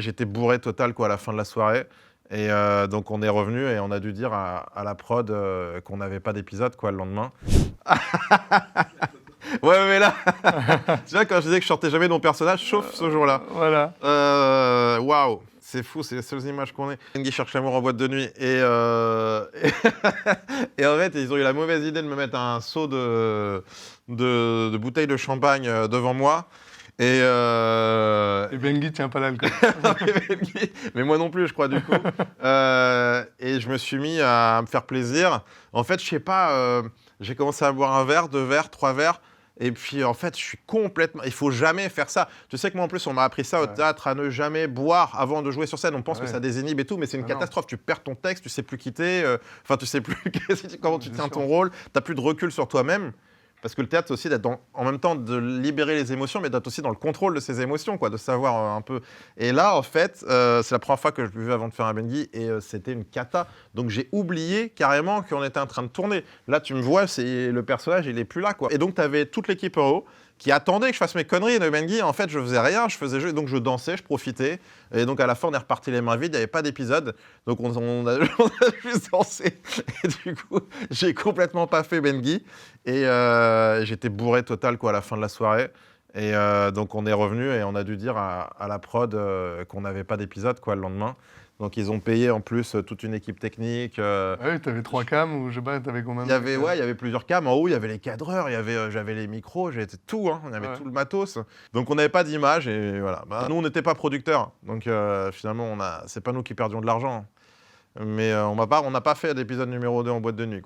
j'étais bourré total quoi, à la fin de la soirée. Et donc on est revenu et on a dû dire à la prod qu'on n'avait pas d'épisode quoi, le lendemain. Ouais, mais là, tu vois, quand je disais que je sortais jamais de mon personnage, sauf ce jour-là. Voilà. Waouh, c'est fou, c'est les seules images qu'on ait. Benguy cherche l'amour en boîte de nuit. Et en fait, ils ont eu la mauvaise idée de me mettre un seau de bouteilles de champagne devant moi. Et Benguy tient pas l'alcool. mais moi non plus, je crois, du coup. Et je me suis mis à me faire plaisir. En fait, je sais pas, j'ai commencé à boire un verre, 2 verres, 3 verres. Et puis, en fait, je suis complètement... Il faut jamais faire ça. Tu sais que moi, en plus, on m'a appris ça au théâtre, à ne jamais boire avant de jouer sur scène. On pense que ça désinhibe et tout, mais c'est une catastrophe. Tu perds ton texte, tu sais plus quitter. Enfin, tu sais plus comment tu tiens ton rôle. T'as plus de recul sur toi-même. Parce que le théâtre, c'est aussi d'être en même temps de libérer les émotions, mais d'être aussi dans le contrôle de ces émotions, quoi, de savoir un peu. Et là, en fait, c'est la première fois que je buvais avant de faire un Benguy, et c'était une cata. Donc j'ai oublié carrément qu'on était en train de tourner. Là, tu me vois, le personnage, il est plus là, quoi. Et donc, tu avais toute l'équipe en haut qui attendait que je fasse mes conneries de Benguy. En fait, je faisais rien, je faisais jeu, donc je dansais, je profitais. Et donc, à la fin, on est reparti les mains vides, il n'y avait pas d'épisode. Donc, on a juste dansé. Et du coup, j'ai complètement pas fait Benguy. Et j'étais bourré total quoi, à la fin de la soirée. Et donc, on est revenu et on a dû dire à la prod qu'on n'avait pas d'épisode quoi, le lendemain. Donc, ils ont payé en plus toute une équipe technique. Ouais, t'avais 3 cams ou je sais pas, t'avais combien il y avait plusieurs cams. En haut, il y avait les cadreurs, j'avais les micros, j'avais tout. Hein, on avait tout le matos. Donc, on n'avait pas d'image. Et voilà. Nous, on n'était pas producteurs. Donc, finalement, c'est pas nous qui perdions de l'argent. Mais on n'a pas fait d'épisode numéro 2 en boîte de nuit. Quoi.